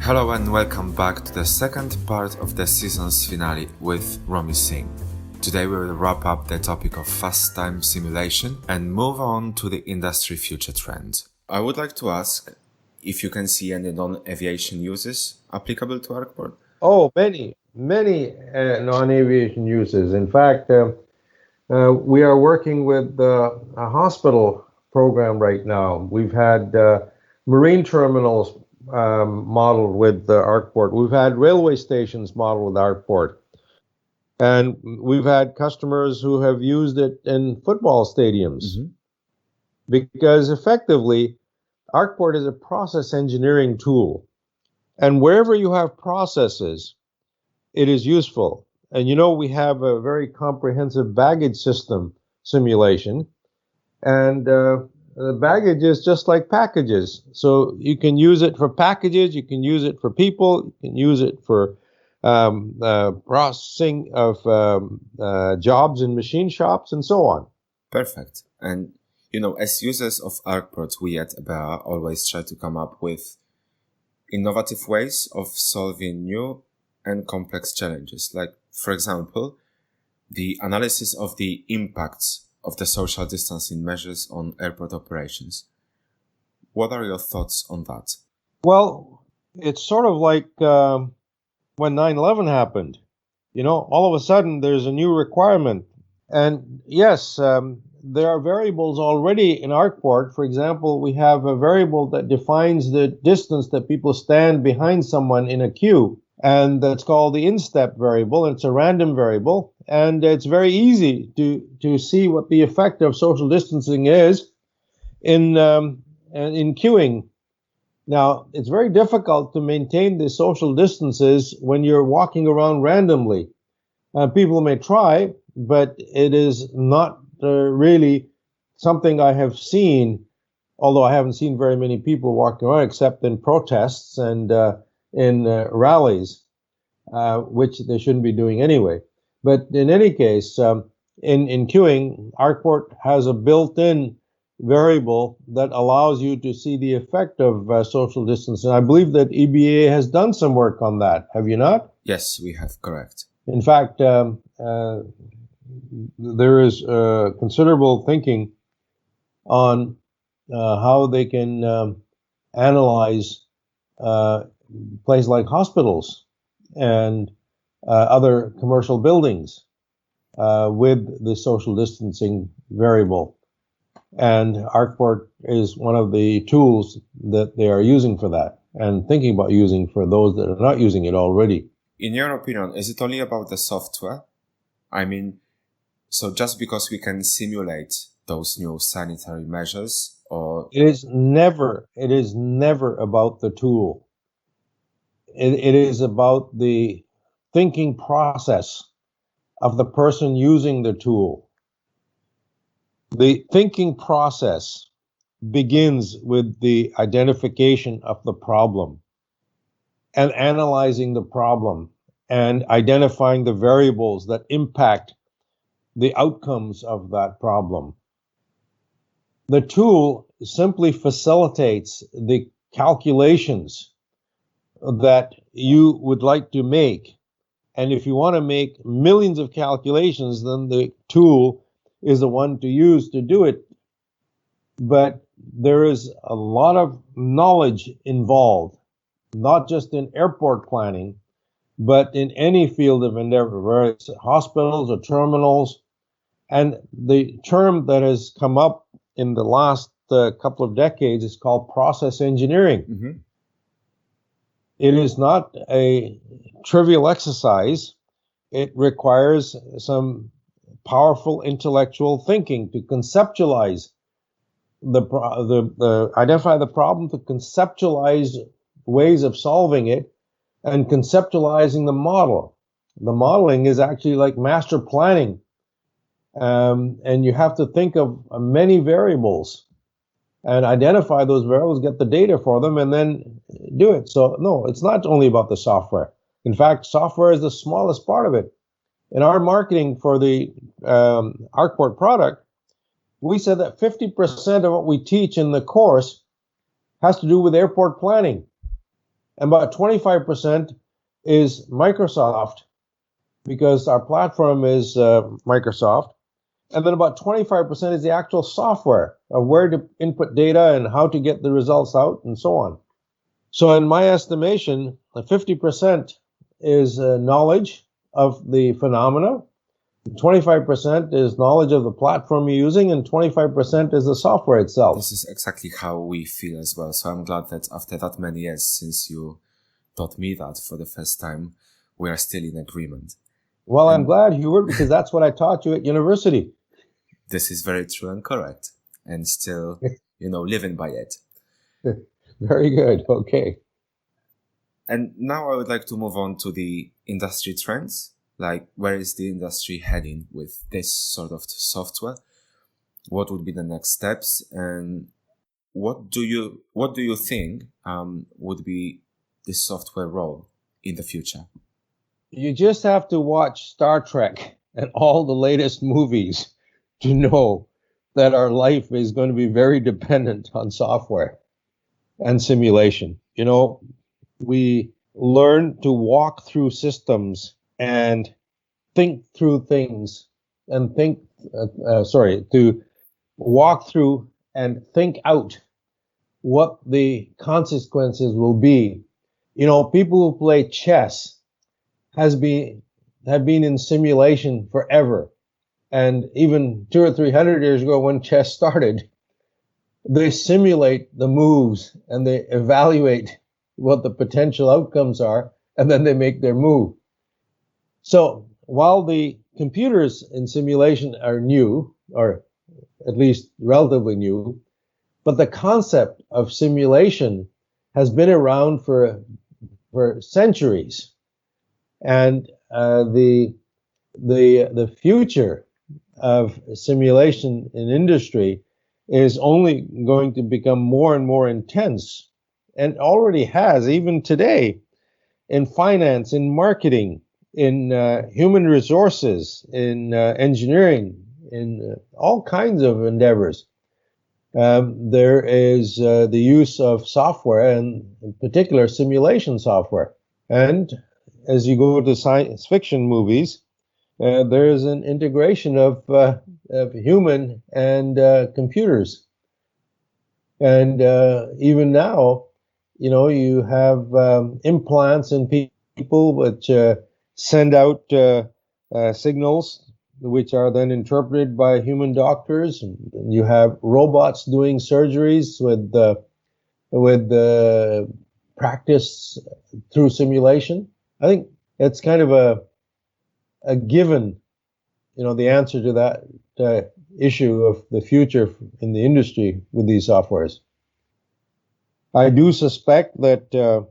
Hello and welcome back to the second part of the season's finale with Romi Singh. Today we will wrap up the topic of fast time simulation and move on to the industry future trends. I would like to ask if you can see any non-aviation uses applicable to ArcPort. Oh, many non-aviation uses. In fact, we are working with a hospital program right now. We've had marine terminals modeled with ArcPort. We've had railway stations modeled with ArcPort. And we've had customers who have used it in football stadiums. Mm-hmm. Because effectively, ArcPort is a process engineering tool. And wherever you have processes, it is useful. And you know, we have a very comprehensive baggage system simulation. And the baggage is just like packages. So you can use it for packages, you can use it for people, you can use it for processing of jobs in machine shops and so on. Perfect. And, you know, as users of ArcPort, we at EBEA always try to come up with innovative ways of solving new and complex challenges. Like, for example, the analysis of the impacts of the social distancing measures on airport operations. What are your thoughts on that? Well, it's sort of like when 9/11 happened. You know, all of a sudden there's a new requirement. And yes, there are variables already in ArcPort. For example, we have a variable that defines the distance that people stand behind someone in a queue. And that's called the instep variable. It's a random variable. And it's very easy to see what the effect of social distancing is in queuing. Now, it's very difficult to maintain the social distances when you're walking around randomly. People may try, but it is not really something I have seen, although I haven't seen very many people walking around except in protests and in rallies, which they shouldn't be doing anyway. But in any case, in queuing, ArcPort has a built-in variable that allows you to see the effect of social distance. And I believe that EBEA has done some work on that. Have you not? Yes, we have, correct. In fact, there is considerable thinking on how they can analyze places like hospitals and other commercial buildings with the social distancing variable. And ArcPort is one of the tools that they are using for that and thinking about using for those that are not using it already. In your opinion, is it only about the software? I mean, so just because we can simulate those new sanitary measures, or it is never about the tool. It is about the thinking process of the person using the tool. The thinking process begins with the identification of the problem and analyzing the problem and identifying the variables that impact the outcomes of that problem. The tool simply facilitates the calculations that you would like to make. And if you want to make millions of calculations, then the tool is the one to use to do it. But there is a lot of knowledge involved, not just in airport planning, but in any field of endeavor, whether it's hospitals or terminals. And the term that has come up in the last couple of decades is called process engineering. Mm-hmm. It is not a trivial exercise. It requires some powerful intellectual thinking to conceptualize identify the problem, to conceptualize ways of solving it, and conceptualizing the model. The modeling is actually like master planning, and you have to think of many variables and identify those variables, get the data for them, and then do it. So no, it's not only about the software. In fact, software is the smallest part of it. In our marketing for the ArcPort product, we said that 50% of what we teach in the course has to do with airport planning. And about 25% is Microsoft, because our platform is Microsoft. And then about 25% is the actual software of where to input data and how to get the results out and so on. So in my estimation, 50% is knowledge of the phenomena, 25% is knowledge of the platform you're using, and 25% is the software itself. This is exactly how we feel as well. So I'm glad that after that many years since you taught me that for the first time, we are still in agreement. Well, I'm glad, Hubert, because that's what I taught you at university. This is very true and correct, and still, living by it. Very good. Okay. And now I would like to move on to the industry trends. Like, where is the industry heading with this sort of software? What would be the next steps? And what do you think would be the software role in the future? You just have to watch Star Trek and all the latest movies to know that our life is going to be very dependent on software and simulation. We learn to walk through systems and think through things and to walk through and think out what the consequences will be. People who play chess have been in simulation forever. And even 200 or 300 years ago when chess started, they simulate the moves and they evaluate what the potential outcomes are, and then they make their move. So while the computers in simulation are new, or at least relatively new, but the concept of simulation has been around for centuries. And the future of simulation in industry is only going to become more and more intense, and already has, even today, in finance, in marketing, in human resources, in engineering, in all kinds of endeavors. There is the use of software, and in particular simulation software. And as you go to science fiction movies, there is an integration of human and computers. And even now, you have implants in people which send out signals which are then interpreted by human doctors. And you have robots doing surgeries with practice through simulation. I think it's kind of a given, the answer to that issue of the future in the industry with these softwares. I do suspect that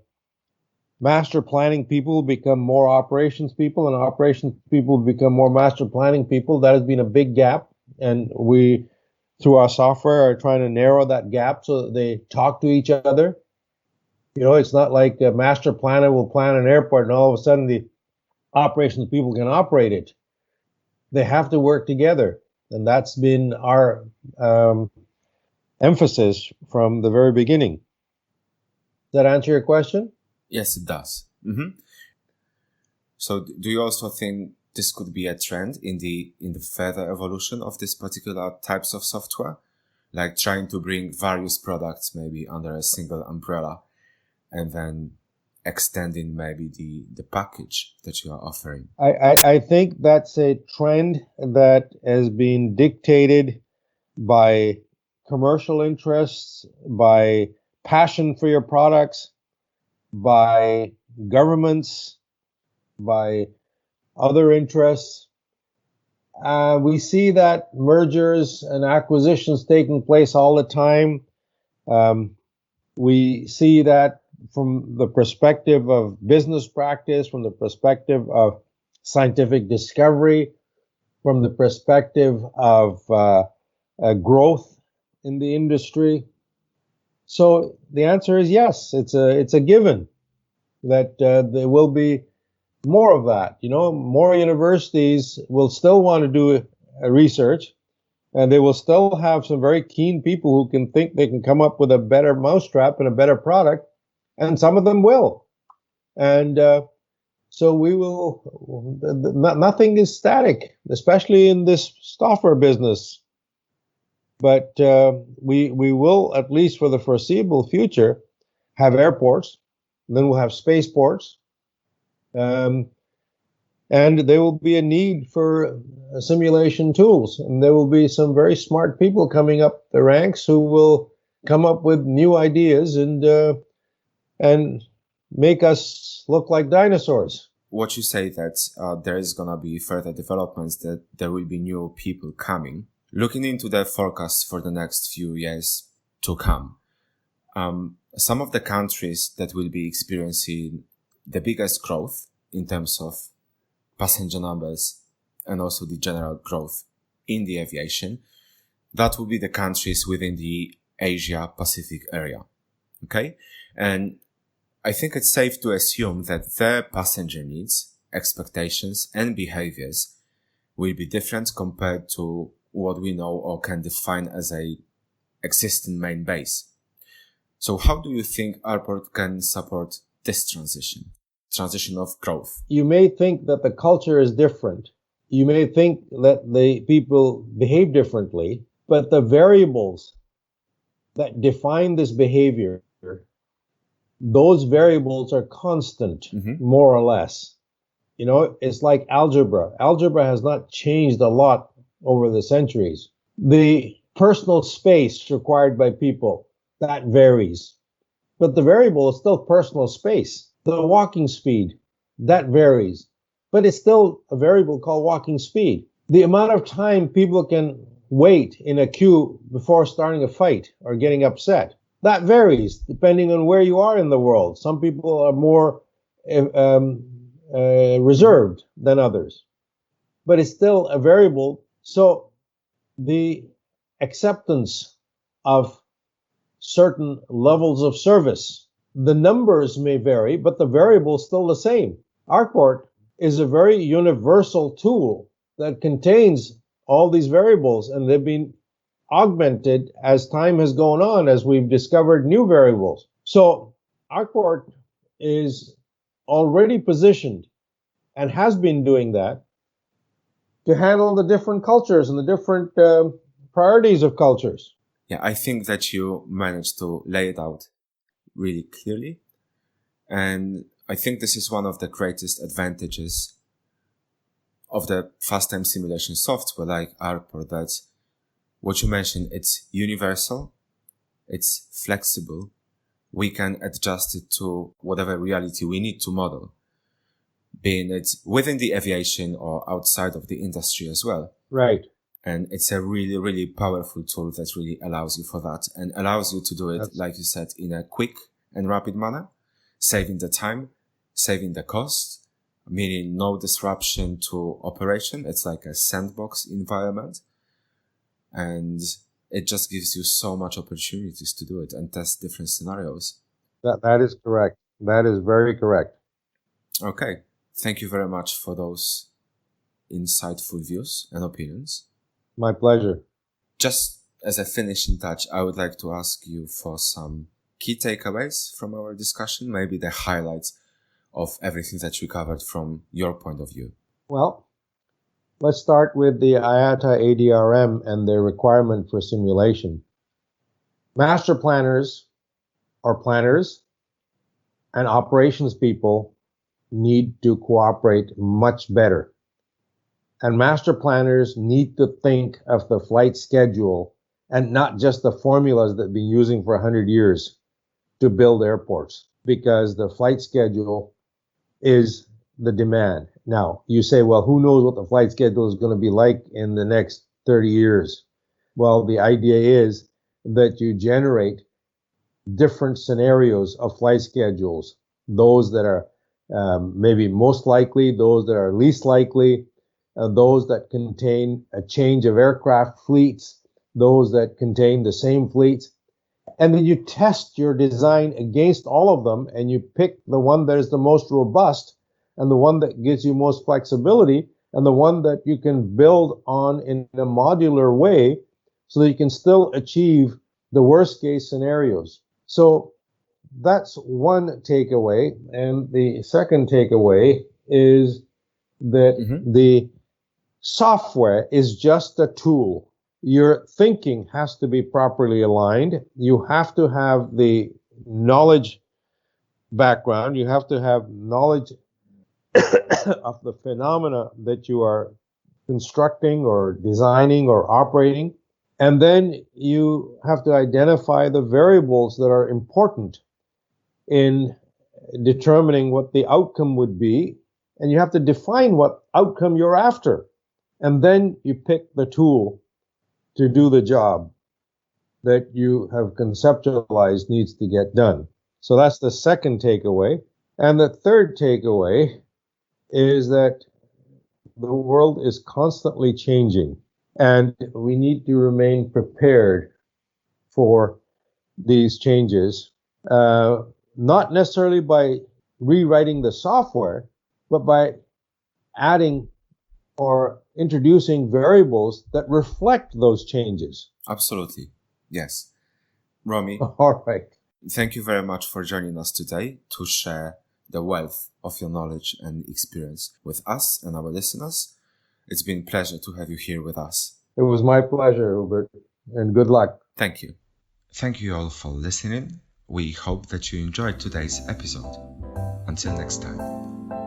master planning people become more operations people, and operations people become more master planning people. That has been a big gap, and we, through our software, are trying to narrow that gap so that they talk to each other. It's not like a master planner will plan an airport and all of a sudden the operations people can operate it. They have to work together, and that's been our emphasis from the very beginning. Does that answer your question? Yes, it does. Mm-hmm. So do you also think this could be a trend in the further evolution of this particular types of software? Like trying to bring various products maybe under a single umbrella and then extending maybe the package that you are offering? I think that's a trend that has been dictated by commercial interests, by passion for your products, by governments, by other interests. We see that mergers and acquisitions taking place all the time. We see that from the perspective of business practice, from the perspective of scientific discovery, from the perspective of growth in the industry. So the answer is yes. It's a given that there will be more of that. More universities will still want to do research, and they will still have some very keen people who can think they can come up with a better mousetrap and a better product. and some of them will. And so we will, nothing is static, especially in this software business. But we will, at least for the foreseeable future, have airports, then we'll have spaceports, and there will be a need for simulation tools, and there will be some very smart people coming up the ranks who will come up with new ideas and make us look like dinosaurs. What you say that there is gonna be further developments, that there will be new people coming. Looking into the forecast for the next few years to come, some of the countries that will be experiencing the biggest growth in terms of passenger numbers and also the general growth in the aviation, that will be the countries within the Asia Pacific area. Okay? And I think it's safe to assume that their passenger needs, expectations, and behaviors will be different compared to what we know or can define as a existing main base. So how do you think airport can support this transition of growth? You may think that the culture is different. You may think that the people behave differently, but the variables that define this behavior, those variables are constant, more or less. You know, it's like algebra. Algebra has not changed a lot over the centuries. The personal space required by people, that varies. But the variable is still personal space. The walking speed, that varies. But it's still a variable called walking speed. The amount of time people can wait in a queue before starting a fight or getting upset, that varies depending on where you are in the world. Some people are more reserved than others. But it's still a variable. So the acceptance of certain levels of service, the numbers may vary, but the variable is still the same. ARCport is a very universal tool that contains all these variables, and they've been augmented as time has gone on, as we've discovered new variables. So ARCport is already positioned and has been doing that to handle the different cultures and the different priorities of cultures. Yeah, I think that you managed to lay it out really clearly. And I think this is one of the greatest advantages of the fast time simulation software like ARCport, that what you mentioned, it's universal, it's flexible, we can adjust it to whatever reality we need to model, being it within the aviation or outside of the industry as well. Right. And it's a really, really powerful tool that really allows you for that and allows you to do it, like you said, in a quick and rapid manner, saving the time, saving the cost, meaning no disruption to operation. It's like a sandbox environment. And it just gives you so much opportunities to do it and test different scenarios. That is correct. That is very correct. Okay. Thank you very much for those insightful views and opinions. My pleasure. Just as a finishing touch, I would like to ask you for some key takeaways from our discussion, maybe the highlights of everything that we covered from your point of view. Well, let's start with the IATA ADRM and their requirement for simulation. Master planners or planners and operations people need to cooperate much better. And master planners need to think of the flight schedule and not just the formulas that they've been using for 100 years to build airports, because the flight schedule is the demand. Now, you say, well, who knows what the flight schedule is going to be like in the next 30 years? Well, the idea is that you generate different scenarios of flight schedules, those that are maybe most likely, those that are least likely, those that contain a change of aircraft fleets, those that contain the same fleets. And then you test your design against all of them, and you pick the one that is the most robust and the one that gives you most flexibility and the one that you can build on in a modular way so that you can still achieve the worst case scenarios. So that's one takeaway. And the second takeaway is that the software is just a tool. Your thinking has to be properly aligned. You have to have the knowledge background. You have to have knowledge of the phenomena that you are constructing or designing or operating. And then you have to identify the variables that are important in determining what the outcome would be. And you have to define what outcome you're after. And then you pick the tool to do the job that you have conceptualized needs to get done. So that's the second takeaway. And the third takeaway is that the world is constantly changing, and we need to remain prepared for these changes, not necessarily by rewriting the software, but by adding or introducing variables that reflect those changes. Absolutely. Yes. Romi, All right. thank you very much for joining us today to share the wealth of your knowledge and experience with us and our listeners. It's been a pleasure to have you here with us. It was my pleasure, Hubert, and good luck. Thank you. Thank you all for listening. We hope that you enjoyed today's episode. Until next time.